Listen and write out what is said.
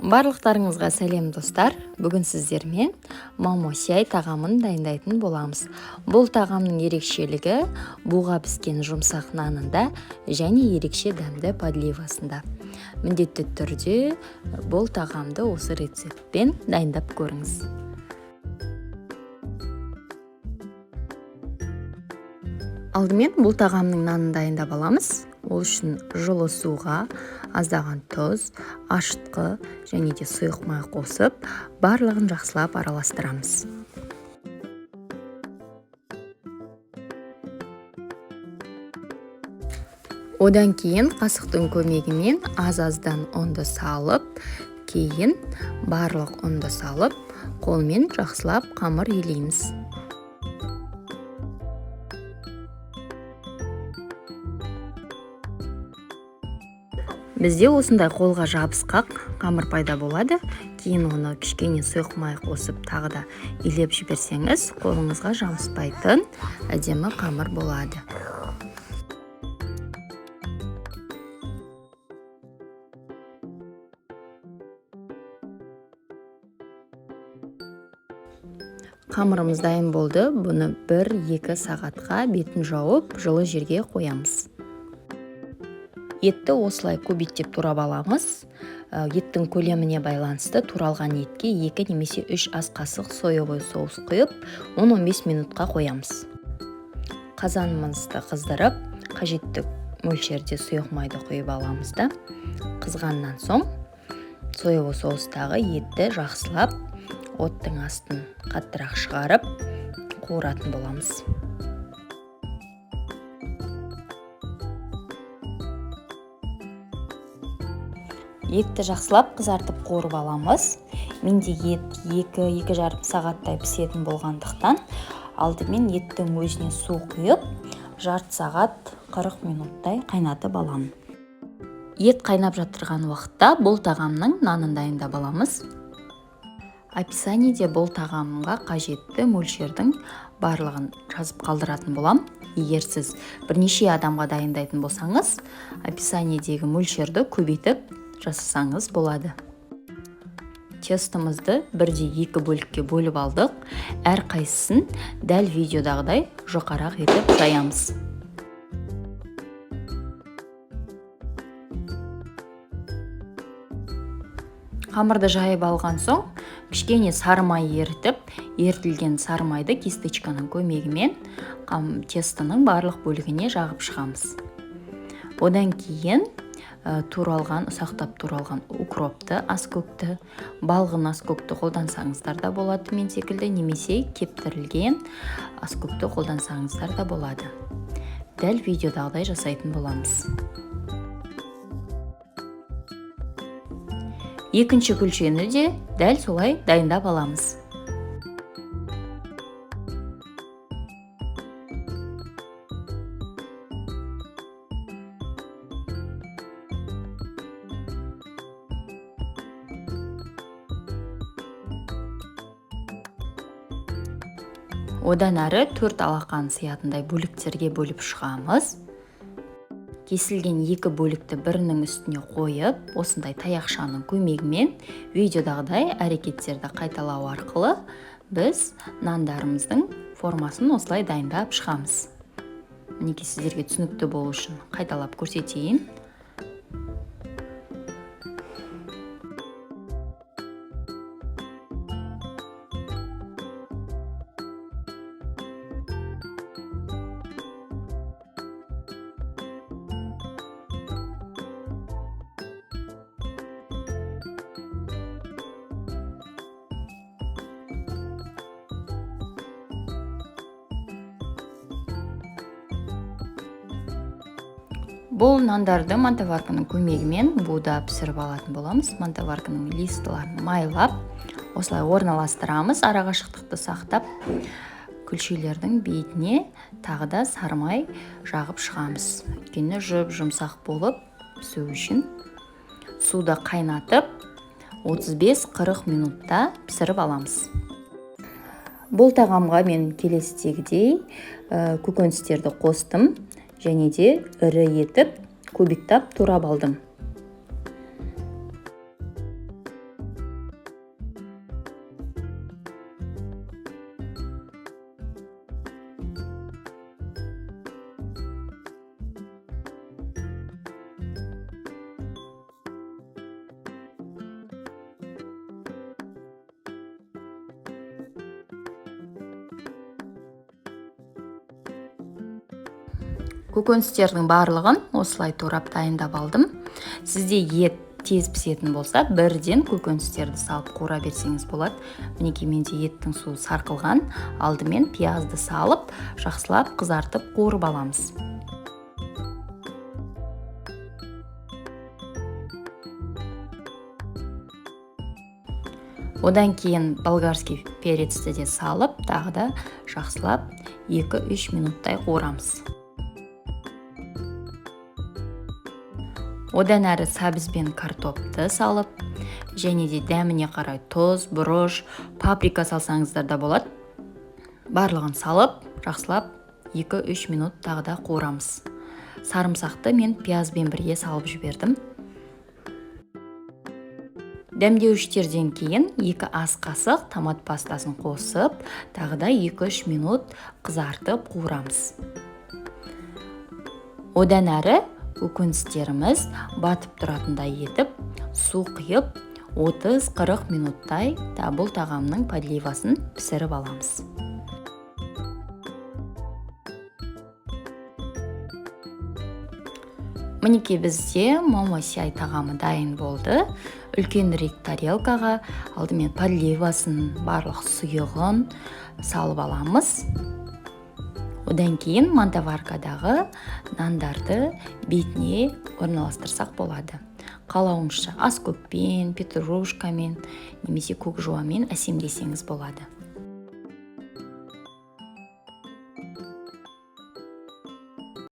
Барлықтарыңызға сәлем достар. Бүгін сіздермен мамосяй тағамын дайындайтын боламыз. Бұл тағамның ерекшелігі буға піскен жұмсақ нанында және ерекше дәмді подливасында. Міндетті түрде бұл тағамды осы рецептпен дайындап көріңіз. Алдымен бұл тағамның нанын дайындап аламыз. Ол үшін жылы суға аздаған тұз, ашытқы және де сұйық май қосып, барлығын жақсылап араластырамыз. Одан кейін қасықтың көмегімен аз-аздан ұнды салып, кейін барлық ұнды салып, қолмен жақсылап қамыр илейміз. Бізде осындай қолға жабысқақ қамыр пайда болады. Кейін оны кішкене сұйық май қосып тағы да илеп жіберсеңіз, қолыңызға жабыспайтын әдемі қамыр болады. Қамырымыз дайын болды. Бұны 1-2 сағатқа бетін жауып, жылы жерге қоямыз. Етті осылай көбейтіп турап аламыз. Еттің көлеміне байланысты туралған етке 2 немесе 3 ас қасық соевой соус құйып, 10-15 минутқа қоямыз. Қазанымызды қыздырып, қажетті мөлшерде сұйық майды құйып аламыз да. Қызғаннан соң соевой соустағы етті жақсылап оттың астын қаттырақ шығарып, қуыратын боламыз. Етті жақсылап қызартып қуырып аламыз. Менде ет 2-2,5 сағаттай пісетін болғандықтан, алдымен еттің өзіне су құйып, жарты сағат 40 минуттай қайнатып аламын. Ет қайнап жатырған уақытта бұл тағамның нанын дайындап аламыз. Описаниеде бұл тағамға қажетті мөлшердің барлығын жазып қалдыратын болам. Егер сіз бірнеше адамға дайындайтын болсаңыз, описаниедегі мөлшерді көбейтіп жасасаңыз болады. Тестомызды 1-2 бөлікке бөліп алдық. Әр қайсысын дәл видеодағыдай жұқарақ етіп жаямыз. Қамырды жайып алған соң, кішкене сары май ерітіп, ертілген сары майды кисточканың көмегімен тестоның барлық бөлігіне жағып шығамыз. Одан кейін ұсақтап туралған укропты, аскөкті, балғын аскөкті қолдансаңыздар да болады мен секілді, немесе кептірілген аскөкті қолдансаңыздар да болады. Дәл видеодағыдай жасайтын боламыз. Екінші күлшені де дәл солай дайындап аламыз. Одан әрі 4 алақан сиятындай бөліктерге бөліп шығамыз. Кесілген 2 бөлікті бірінің үстіне қойып, осындай таяқшаның көмегімен видеодағыдай әрекеттерді қайталау арқылы біз нандарымыздың формасын осылай дайындап шығамыз. Мінекей сіздерге түсінікті болу үшін қайталап көрсетейін. Бұл нандарды мантоварканың көмегімен буда пісіріп алатын боламыз. Мантоварканың листыларын майлап, осылай орналастырамыз. Арақашықтықты сақтап, күлшелердің бетіне тағы да сары май жағып шығамыз. Өйткені жұмсақ болып пісу үшін суды қайнатып 35-40 минутта пісіріп аламыз. Бұл тағамға мен келесідегідей көкөністерді қостым. Және де ірі етіп, көбіктап турап алдым. Көкөністердің барлығын осылай турап дайындап алдым. Сізде ет тез пісетін болса, бірден көкөністерді салып қуыра берсеңіз болады. Мінекей менде еттің суы сарқылған. Алдымен пиязды салып, жақсылап қызартып қуырып аламыз. Одан кейін болгарский перецті де салып, тағы да жақсылап 2-3 минуттай қуырамыз. Одан әрі сәбіз бен картопты салып, және де дәміне қарай тұз, бұрыш, паприка салсаңыздар да болады. Барлығын салып, жақсылап 2-3 минут тағы да қуырамыз. Сарымсақты мен пиязбен бірге салып жібердім. Дәмдеуіштерден кейін 2 ас қасық томат пастасын қосып, тағы да 2-3 минут қызартып қуырамыз. Одан әрі көкөністеріміз батып тұратындай етіп, су құйып, 30-40 минуттай бұл тағамның подливасын пісіріп аламыз. Мінекей бізде момо-сяй тағамы дайын болды. Үлкенірек тарелкаға алдымен подливасын, барлық сұйығын салып аламыз. Одан кейін мантаваркадағы нандарды бетіне орналастырсақ болады. Қалауыңызша ас көкпен, петрушкамен, немесе көк жуамен әсемдесеңіз болады.